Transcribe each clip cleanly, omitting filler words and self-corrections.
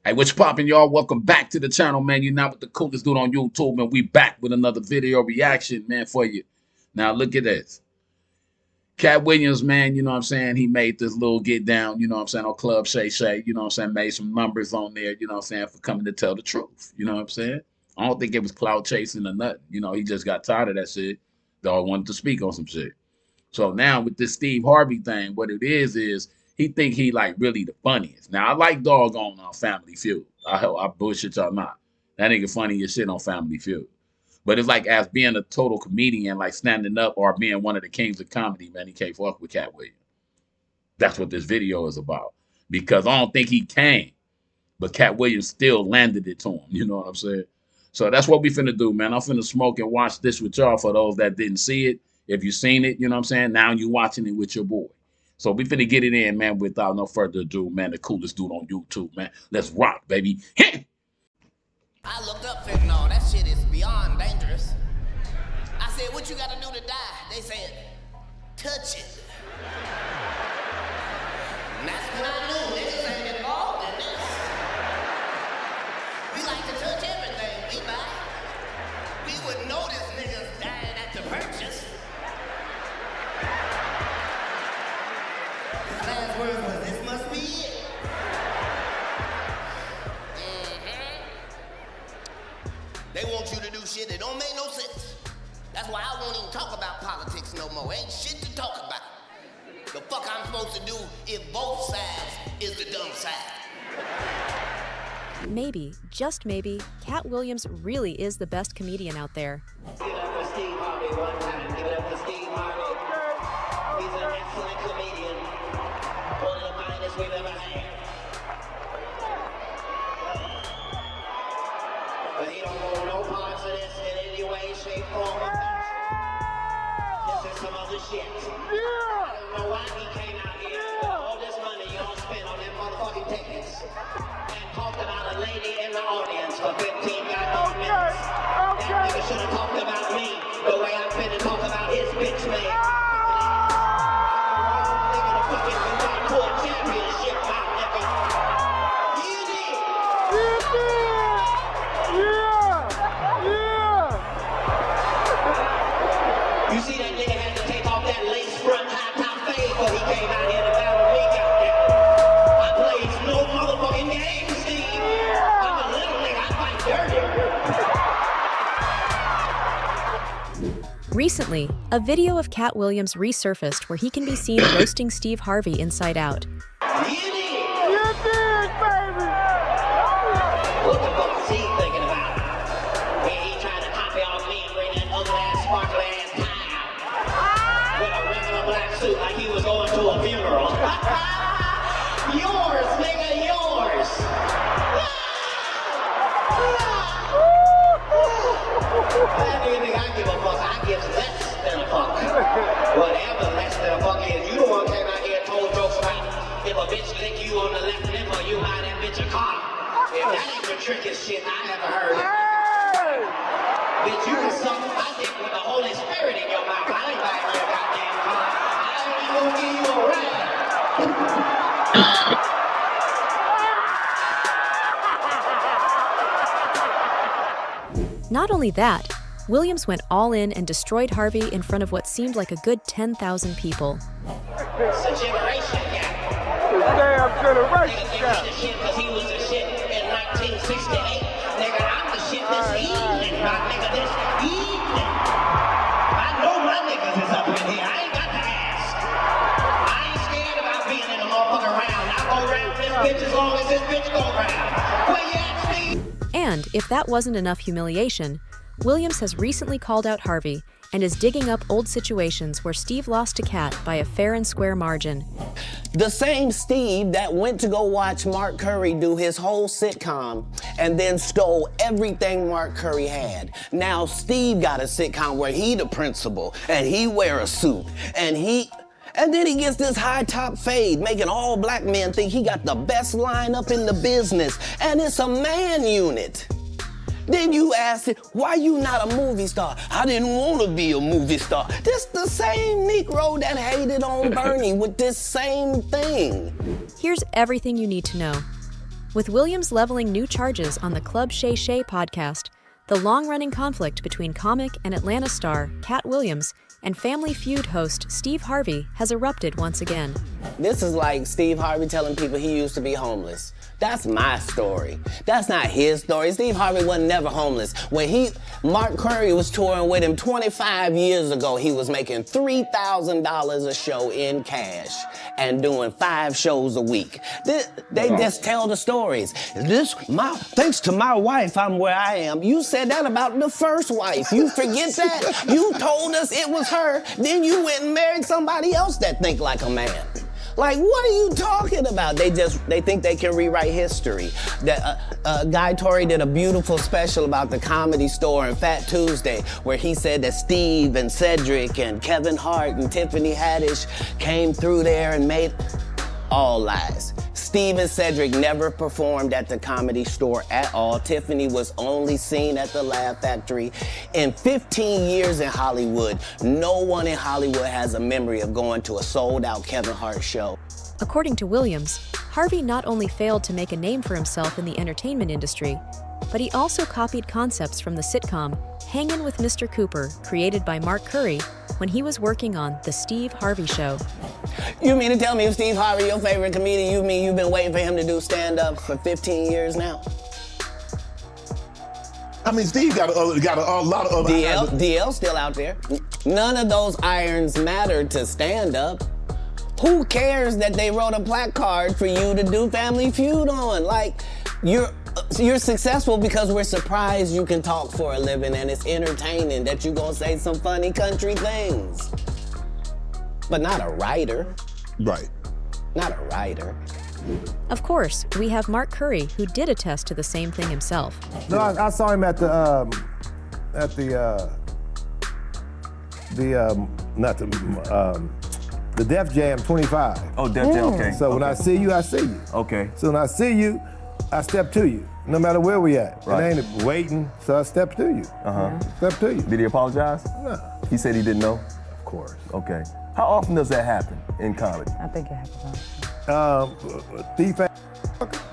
Hey, what's poppin', y'all? Welcome back to the channel, man. You're now with the coolest dude on YouTube, and we back with another video reaction, man, for you. Now, look at this. Katt Williams, man, you know what I'm saying? He made this little get down, you know what I'm saying, on Club Shay Shay, you know what I'm saying? Made some numbers on there, you know what I'm saying, for coming to tell the truth, you know what I'm saying? I don't think it was cloud chasing or nothing. You know, he just got tired of that shit. Dog wanted to speak on some shit. So now with this Steve Harvey thing, what it is he think he like really the funniest. Now I like Dog on Family Feud. I bullshit y'all not. That nigga funny as shit on Family Feud. But it's like as being a total comedian, like standing up or being one of the kings of comedy, man, he can't fuck with Katt Williams. That's what this video is about. Because I don't think he can. But Katt Williams still landed it to him. You know what I'm saying? So that's what we finna do, man. I'm finna smoke and watch this with y'all for those that didn't see it. If you seen it, you know what I'm saying? Now you watching it with your boy. So we finna get it in, man, without no further ado, man. The coolest dude on YouTube, man. Let's rock, baby. I looked up fentanyl. That shit is beyond dangerous. I said, what you gotta do to die? They said, touch it. And that's when I knew niggas ain't involved in this. We like to touch everything we buy. We would notice niggas dying at the purchase. His last words was, this must be it. They want you to do shit that don't make no sense. That's why I won't even talk about politics no more. Ain't shit to talk about. The fuck I'm supposed to do if both sides is the dumb side? Maybe, just maybe, Katt Williams really is the best comedian out there. Give it up for Steve Harvey one time. Give it up for Steve Harvey. He's an excellent comedian. One of the finest we've ever had. But he don't want no parts of this in any way, shape, form, or fashion. This is some other shit. I don't know why he came out here with all this money you don't spend on them motherfucking tickets and talked about a lady in the audience for 15 goddamn minutes. That nigga should have talked about me the way I'm finna talk about his bitch man. Nigga to fucking go to a championship, my nigga. You did. You see that nigga had to take off that lace front high top fade before he came out here to battle me, goddamn. I plays no motherfucking game, Steve. I'm a little nigga, I fight dirty. Recently, a video of Katt Williams resurfaced where he can be seen roasting Steve Harvey inside out. You did, baby! What the fuck is he thinking about? He trying to copy off me and bring that ugly ass, sparkly ass tie out with a regular black suit like he was going to a funeral. Yours, nigga, yours! I didn't think I give a fuck. I give less than a fuck. Whatever less than a fuck is. You the one came out here and told jokes about if a bitch lick you on the left lip or you buy that bitch a car. If that ain't the trickiest shit I ever heard. Bitch, you can suck my dick with the Holy Spirit in your mouth. I ain't buying your goddamn car. I ain't even gonna give you a ride. Not only that, Williams went all in and destroyed Harvey in front of what seemed like a good 10,000 people. It's a generation gap. Damn generation gap. Nigga, the shit because he was the shit in 1968. Nigga, I'm the shit this evening, my nigga, this evening. I know my niggas is up in here. I ain't got to ask. I ain't scared about being in a motherfucker round. I go round this bitch as long as this bitch go round. Where you at, Steve? And if that wasn't enough humiliation, Williams has recently called out Harvey and is digging up old situations where Steve lost to Katt by a fair and square margin. The same Steve that went to go watch Mark Curry do his whole sitcom and then stole everything Mark Curry had. Now Steve got a sitcom where he the principal and he wear a suit and then he gets this high top fade, making all black men think he got the best lineup in the business, and it's a man unit. Then you ask it, why you not a movie star? I didn't want to be a movie star. This the same Negro that hated on Bernie with this same thing. Here's everything you need to know. With Williams leveling new charges on the Club Shay Shay podcast, the long-running conflict between comic and Atlanta star Katt Williams and Family Feud host Steve Harvey has erupted once again. This is like Steve Harvey telling people he used to be homeless. That's my story. That's not his story. Steve Harvey wasn't never homeless. When Mark Curry was touring with him 25 years ago, he was making $3,000 a show in cash and doing 5 shows a week. They just tell the stories. Thanks to my wife, I'm where I am. You said that about the first wife. You forget that? You told us it was her. Then you went and married somebody else that think like a man. Like, what are you talking about? They think they can rewrite history. Guy Torrey did a beautiful special about the Comedy Store and Fat Tuesday, where he said that Steve and Cedric and Kevin Hart and Tiffany Haddish came through there and made all lies. Steve and Cedric never performed at the Comedy Store at all. Tiffany was only seen at the Laugh Factory. In 15 years in Hollywood, no one in Hollywood has a memory of going to a sold-out Kevin Hart show. According to Williams, Harvey not only failed to make a name for himself in the entertainment industry, but he also copied concepts from the sitcom Hangin' with Mr. Cooper, created by Mark Curry when he was working on The Steve Harvey Show. You mean to tell me if Steve Harvey, your favorite comedian, you mean you've been waiting for him to do stand-up for 15 years now? I mean, Steve got a lot of other DL's still out there. None of those irons matter to stand-up. Who cares that they wrote a placard for you to do Family Feud on? Like, you're successful because we're surprised you can talk for a living and it's entertaining that you're gonna say some funny country things. But not a writer. Right. Not a writer. Of course, we have Mark Curry, who did attest to the same thing himself. No, I saw him at the Def Jam 25. Oh, Def Jam, okay. So when I see you, I see you. Okay. So when I see you, I step to you, no matter where we at. Right. It ain't waiting, so I step to you. Step to you. Did he apologize? No. He said he didn't know? Of course. Okay. How often does that happen in comedy? I think it happens. Thief ass.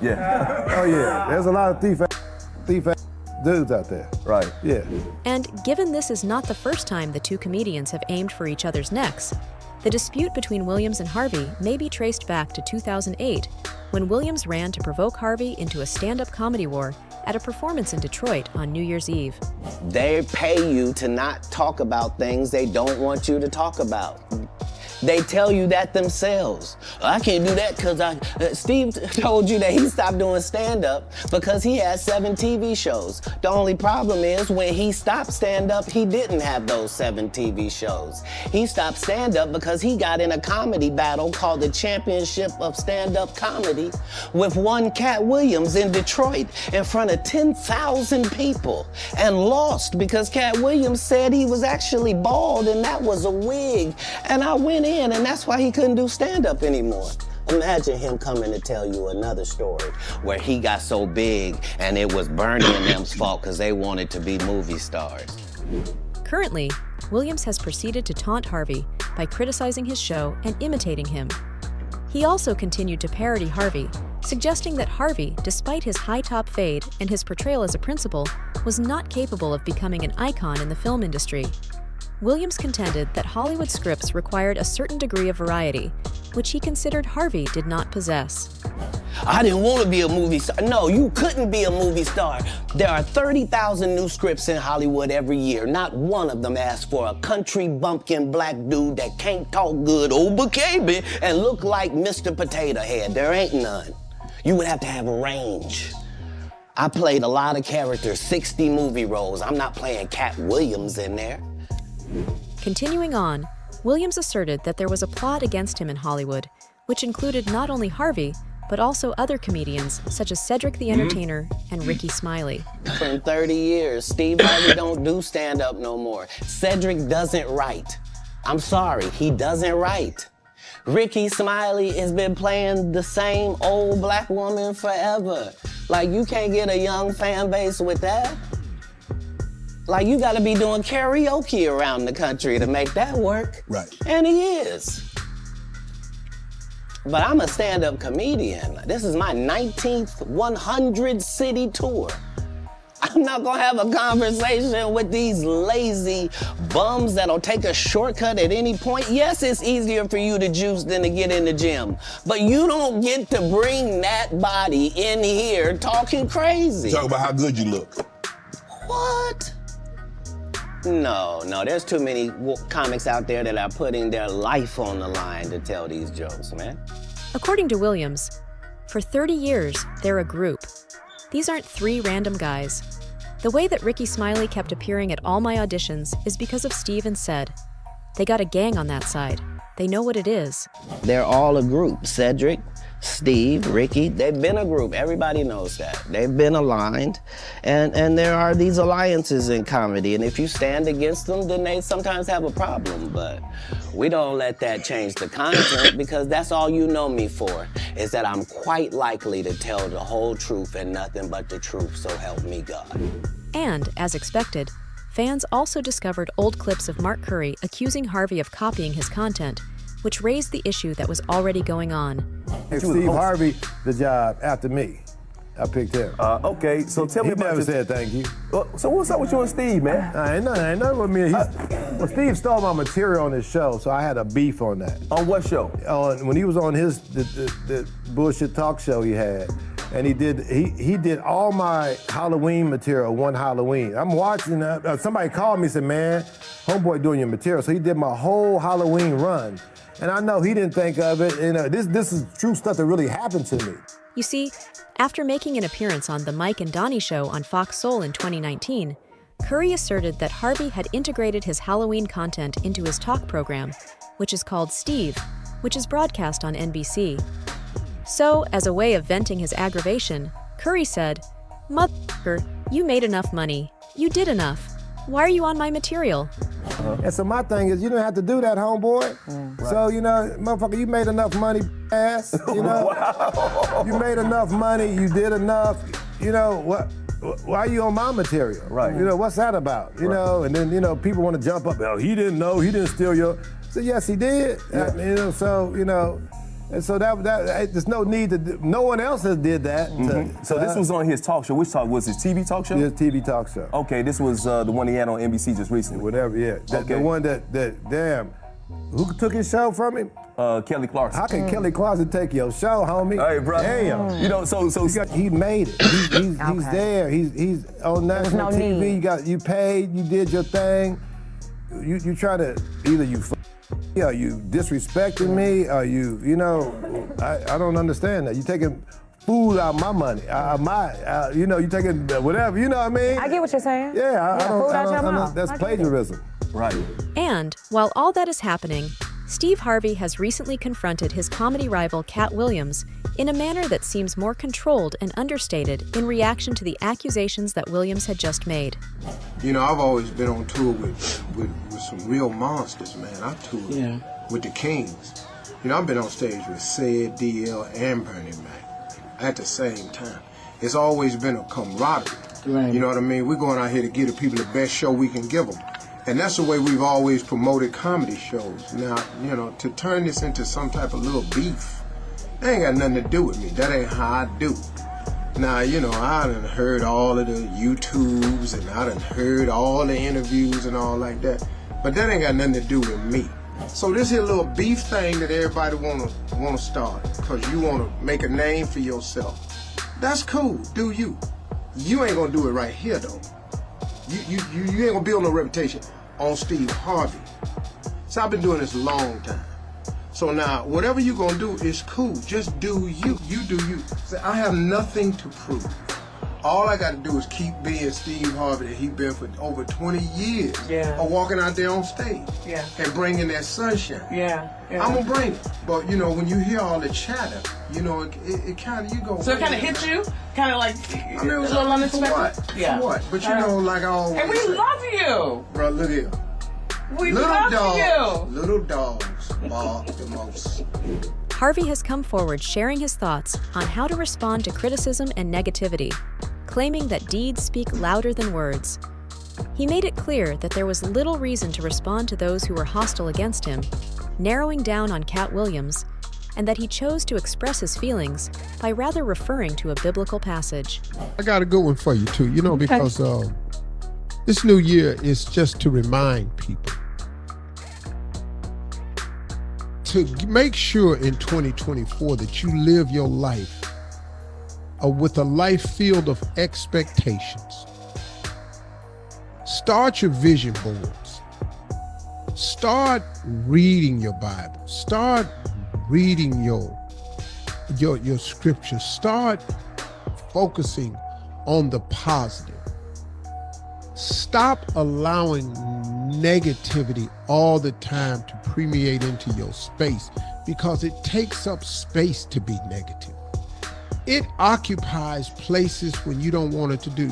Yeah. Oh yeah, there's a lot of thief ass dudes out there. Right. Yeah. And given this is not the first time the two comedians have aimed for each other's necks, the dispute between Williams and Harvey may be traced back to 2008, when Williams ran to provoke Harvey into a stand-up comedy war at a performance in Detroit on New Year's Eve. They pay you to not talk about things they don't want you to talk about. They tell you that themselves. I can't do that because Steve told you that he stopped doing stand-up because he had 7 TV shows. The only problem is when he stopped stand-up, he didn't have those 7 TV shows. He stopped stand-up because he got in a comedy battle called the Championship of Stand-Up Comedy with one Katt Williams in Detroit in front of 10,000 people and lost because Katt Williams said he was actually bald and that was a wig. And I went in, and that's why he couldn't do stand-up anymore. Imagine him coming to tell you another story where he got so big and it was Bernie and them's fault because they wanted to be movie stars. Currently, Williams has proceeded to taunt Harvey by criticizing his show and imitating him. He also continued to parody Harvey, suggesting that Harvey, despite his high-top fade and his portrayal as a principal, was not capable of becoming an icon in the film industry. Williams contended that Hollywood scripts required a certain degree of variety, which he considered Harvey did not possess. I didn't want to be a movie star. No, you couldn't be a movie star. There are 30,000 new scripts in Hollywood every year. Not one of them asks for a country bumpkin black dude that can't talk good Oba-Kaby and look like Mr. Potato Head. There ain't none. You would have to have a range. I played a lot of characters, 60 movie roles. I'm not playing Katt Williams in there. Continuing on, Williams asserted that there was a plot against him in Hollywood, which included not only Harvey, but also other comedians such as Cedric the Entertainer and Ricky Smiley. For 30 years, Steve Harvey don't do stand-up no more. Cedric doesn't write. I'm sorry, he doesn't write. Ricky Smiley has been playing the same old black woman forever. Like, you can't get a young fan base with that. Like, you gotta be doing karaoke around the country to make that work. Right. And he is. But I'm a stand-up comedian. This is my 19th 100-city tour. I'm not gonna have a conversation with these lazy bums that'll take a shortcut at any point. Yes, it's easier for you to juice than to get in the gym, but you don't get to bring that body in here talking crazy. Talk about how good you look. What? No, there's too many comics out there that are putting their life on the line to tell these jokes, man. According to Williams, for 30 years, they're a group. These aren't 3 random guys. The way that Ricky Smiley kept appearing at all my auditions is because of Steve and Ced. They got a gang on that side. They know what it is. They're all a group. Cedric, Steve, Ricky, they've been a group. Everybody knows that. They've been aligned. And there are these alliances in comedy. And if you stand against them, then they sometimes have a problem. But we don't let that change the content because that's all you know me for, is that I'm quite likely to tell the whole truth and nothing but the truth, so help me God. And, as expected, fans also discovered old clips of Mark Curry accusing Harvey of copying his content, which raised the issue that was already going on. If Steve Harvey the job after me, I picked him. Okay, so tell me He about never your... said thank you. So what's up with you and Steve, man? Ain't nothing with me. Well, Steve stole my material on his show, so I had a beef on that. On what show? When he was on the bullshit talk show he had, and he did all my Halloween material one Halloween. I'm watching, somebody called me and said, man, homeboy doing your material. So he did my whole Halloween run. And I know he didn't think of it. This is true stuff that really happened to me. You see, after making an appearance on The Mike and Donnie Show on Fox Soul in 2019, Curry asserted that Harvey had integrated his Halloween content into his talk program, which is called Steve, which is broadcast on NBC. So, as a way of venting his aggravation, Curry said, "Motherfucker, you made enough money. You did enough. Why are you on my material?" And so my thing is, you don't have to do that, homeboy. Right. So, motherfucker, you made enough money, ass. Wow. You made enough money, you did enough. Why are you on my material? Right. What's that about? And then, people want to jump up, oh, he didn't know, he didn't steal your. So, yes, he did. Yeah. And so that there's no need to no one else has did that. So this was on his talk show. Which talk was his TV talk show? His TV talk show. Okay, this was the one he had on NBC just recently. Whatever, yeah. The one that damn, who took his show from him? Kelly Clarkson. How can Kelly Clarkson take your show, homie? Hey, bro. Damn. He made it. He's there. He's on national TV. You paid. You did your thing. You try to either you. Are you disrespecting me? Are you, I don't understand that. You taking food out of my money, you taking whatever, you know what I mean? I get what you're saying. Yeah, I food out your don't mouth. that's plagiarism. Right. And, while all that is happening, Steve Harvey has recently confronted his comedy rival Katt Williams in a manner that seems more controlled and understated in reaction to the accusations that Williams had just made. I've always been on tour with some real monsters, man. I toured with the Kings. I've been on stage with Ced, DL, and Bernie Mac at the same time. It's always been a camaraderie. Right. You know what I mean? We're going out here to give the people the best show we can give them. And that's the way we've always promoted comedy shows. Now, to turn this into some type of little beef, that ain't got nothing to do with me. That ain't how I do. Now, I done heard all of the YouTubes and I done heard all the interviews and all like that. But that ain't got nothing to do with me. So this here little beef thing that everybody wanna start, because you wanna make a name for yourself. That's cool, do you. You ain't gonna do it right here though. You ain't gonna build no reputation on Steve Harvey. So I've been doing this a long time. So now, whatever you're gonna do is cool. Just do you. You do you. So I have nothing to prove. All I gotta do is keep being Steve Harvey that he's been for over 20 years. Yeah. Or walking out there on stage. Yeah. And bringing that sunshine. Yeah. I'm gonna bring it. But when you hear all the chatter, it kind of, you go. So it kind of hits you? Kind of like, it was a little unexpected. For what? But like I always and we say, love you. Bro, look here. We love you. Little dogs bark the most. Harvey has come forward sharing his thoughts on how to respond to criticism and negativity, claiming that deeds speak louder than words. He made it clear that there was little reason to respond to those who were hostile against him, narrowing down on Katt Williams, and that he chose to express his feelings by rather referring to a biblical passage. I got a good one for you too, because this new year is just to remind people to make sure in 2024 that you live your life with a life filled of expectations. Start your vision boards. Start reading your Bible. Start reading your scriptures. Start focusing on the positive. Stop allowing negativity all the time to permeate into your space, because it takes up space to be negative. It occupies places when you don't want it to do.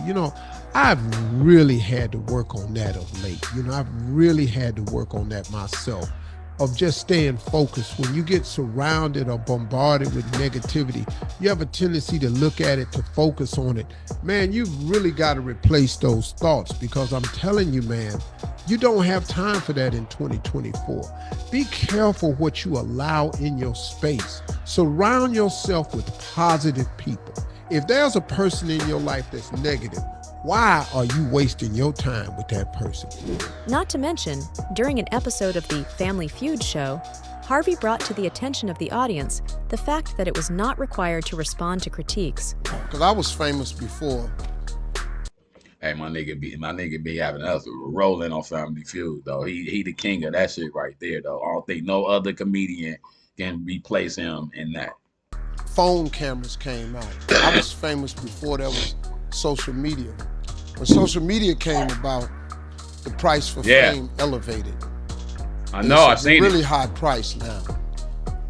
I've really had to work on that of late. I've really had to work on that myself, of just staying focused. When you get surrounded or bombarded with negativity, you have a tendency to look at it, to focus on it. Man, you've really got to replace those thoughts, because I'm telling you, man, you don't have time for that in 2024. Be careful what you allow in your space. Surround yourself with positive people. If there's a person in your life that's negative, why are you wasting your time with that person? Not to mention, during an episode of the Family Feud show, Harvey brought to the attention of the audience the fact that it was not required to respond to critiques. Because I was famous before. Hey, my nigga be having us rolling on Family Feud, though. He the king of that shit right there, though. I don't think no other comedian can replace him in that. Phone cameras came out. I was famous before there was social media. When social media came about, the price for fame elevated. I know, I've seen it. It's a really high price now.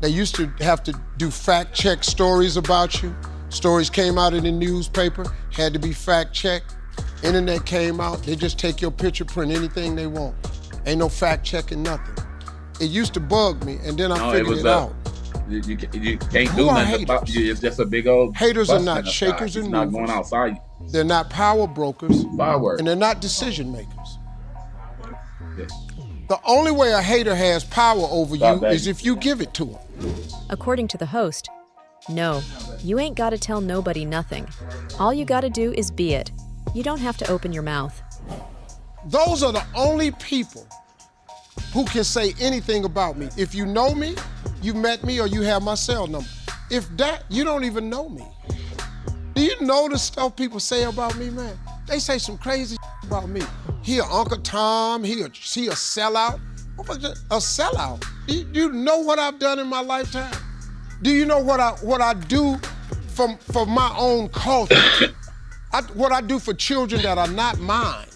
They used to have to do fact-check stories about you. Stories came out in the newspaper, had to be fact-checked. Internet came out, they just take your picture, print anything they want. Ain't no fact-checking, nothing. It used to bug me, and then I figured it out. You can't do nothing about you. It's just a big old haters are not shakers and movers. Not going outside. They're not power brokers. Fireworks. And they're not decision makers. Yes. The only way a hater has power over you is if you give it to them. According to the host, no, you ain't gotta tell nobody nothing. All you gotta do is be it. You don't have to open your mouth. Those are the only people who can say anything about me. If you know me, you met me, or you have my cell number. If that, you don't even know me. Do you know the stuff people say about me, man? They say some crazy about me. He Uncle Tom, he a sellout. A sellout? Do you know what I've done in my lifetime? Do you know what I do for my own culture? What I do for children that are not mine.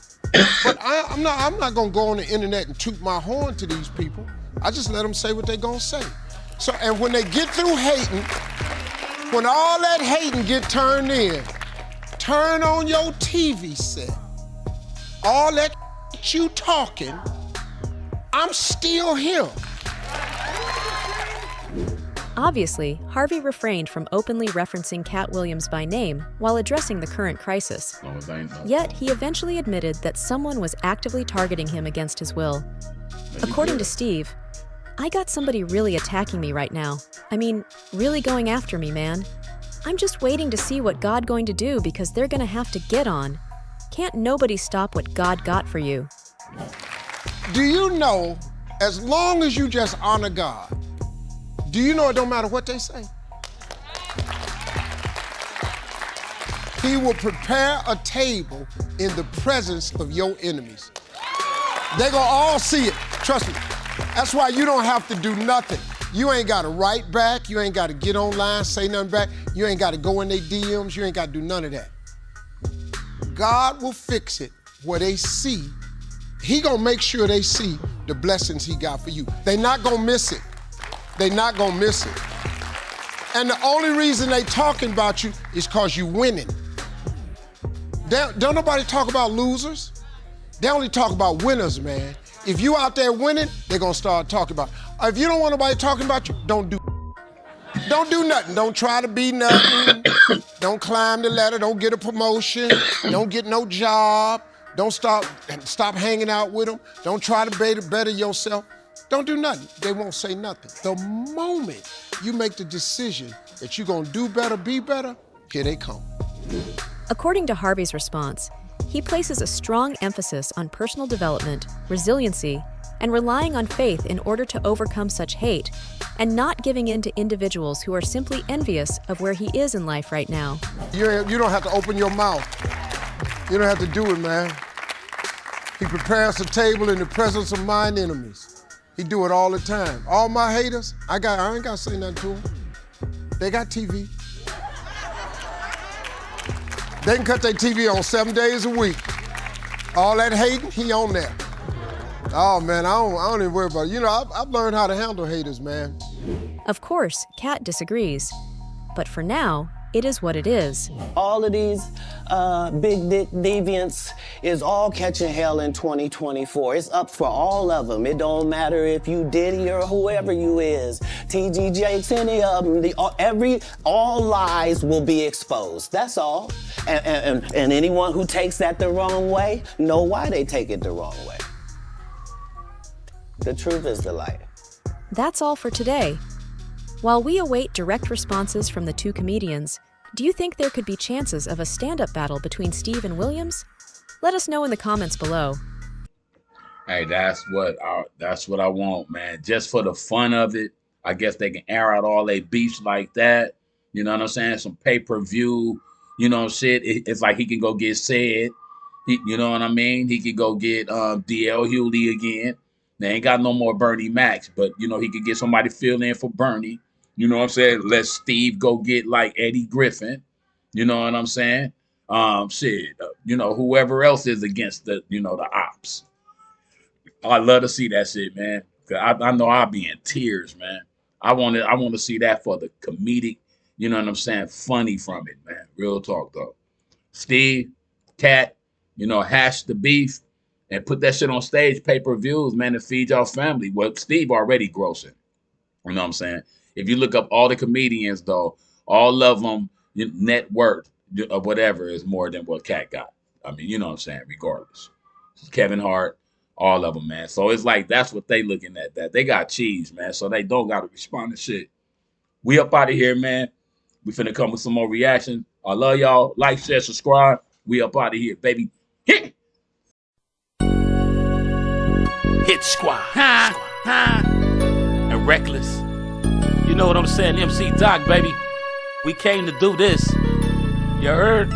But I'm not gonna go on the internet and toot my horn to these people. I just let them say what they gonna say. So, and when they get through hating, when all that hating get turned in, turn on your TV set. All that you talking, I'm still here. Obviously, Harvey refrained from openly referencing Katt Williams by name while addressing the current crisis. Yet, he eventually admitted that someone was actively targeting him against his will. According to Steve, I got somebody really attacking me right now. I mean, really going after me, man. I'm just waiting to see what God going to do, because they're gonna have to get on. Can't nobody stop what God got for you. Do you know, as long as you just honor God, do you know it don't matter what they say? He will prepare a table in the presence of your enemies. They're gonna all see it, trust me. That's why you don't have to do nothing. You ain't gotta write back, you ain't gotta get online, say nothing back, you ain't gotta go in their DMs, you ain't gotta do none of that. God will fix it where they see. He gonna make sure they see the blessings he got for you. They not gonna miss it. They not gonna miss it. And the only reason they talking about you is cause you winning. Don't nobody talk about losers. They only talk about winners, man. If you out there winning, they're gonna start talking about. If you don't want nobody talking about you, don't do nothing. Don't try to be nothing. Don't climb the ladder. Don't get a promotion. Don't get no job. Don't stop hanging out with them. Don't try to better yourself. Don't do nothing. They won't say nothing. The moment you make the decision that you're gonna do better, be better, here they come. According to Harvey's response, he places a strong emphasis on personal development, resiliency, and relying on faith in order to overcome such hate, and not giving in to individuals who are simply envious of where he is in life right now. You don't have to open your mouth. You don't have to do it, man. He prepares a table in the presence of mine enemies. He do it all the time. All my haters, I ain't gotta say nothing to them. They got TV. They can cut their TV on 7 days a week. All that hating, he on there. Oh man, I don't even worry about it. You know, I've learned how to handle haters, man. Of course, Katt disagrees, but for now, it is what it is. All of these big dick deviants is all catching hell in 2024. It's up for all of them. It don't matter if you Diddy or whoever you is. TG Jakes, any of them. All lies will be exposed. That's all. And anyone who takes that the wrong way, know why they take it the wrong way. The truth is the light. That's all for today. While we await direct responses from the two comedians, do you think there could be chances of a stand-up battle between Steve and Williams? Let us know in the comments below. Hey, that's what I want, man. Just for the fun of it, I guess they can air out all their beefs like that. You know what I'm saying? Some pay-per-view, you know, shit. It's like he can go get said. You know what I mean? He could go get DL Hewley again. They ain't got no more Bernie Macs, but, you know, he could get somebody fill in for Bernie. You know what I'm saying? Let Steve go get, like, Eddie Griffin. You know what I'm saying? You know, whoever else is against the, you know, the ops. I love to see that shit, man. I know I'll be in tears, man. I want to see that for the comedic, you know what I'm saying, funny from it, man. Real talk, though. Steve, Katt, you know, hash the beef. And put that shit on stage, pay-per-views, man, to feed y'all family. Well, Steve already grossing. You know what I'm saying? If you look up all the comedians, though, all of them, net worth or whatever is more than what Katt got. I mean, you know what I'm saying, regardless. Kevin Hart, all of them, man. So it's like that's what they looking at. That they got cheese, man, so they don't got to respond to shit. We up out of here, man. We finna come with some more reaction. I love y'all. Like, share, subscribe. We up out of here, baby. Hit! Hit Squad. And Reckless. You know what I'm saying? MC Doc, baby. We came to do this. You heard?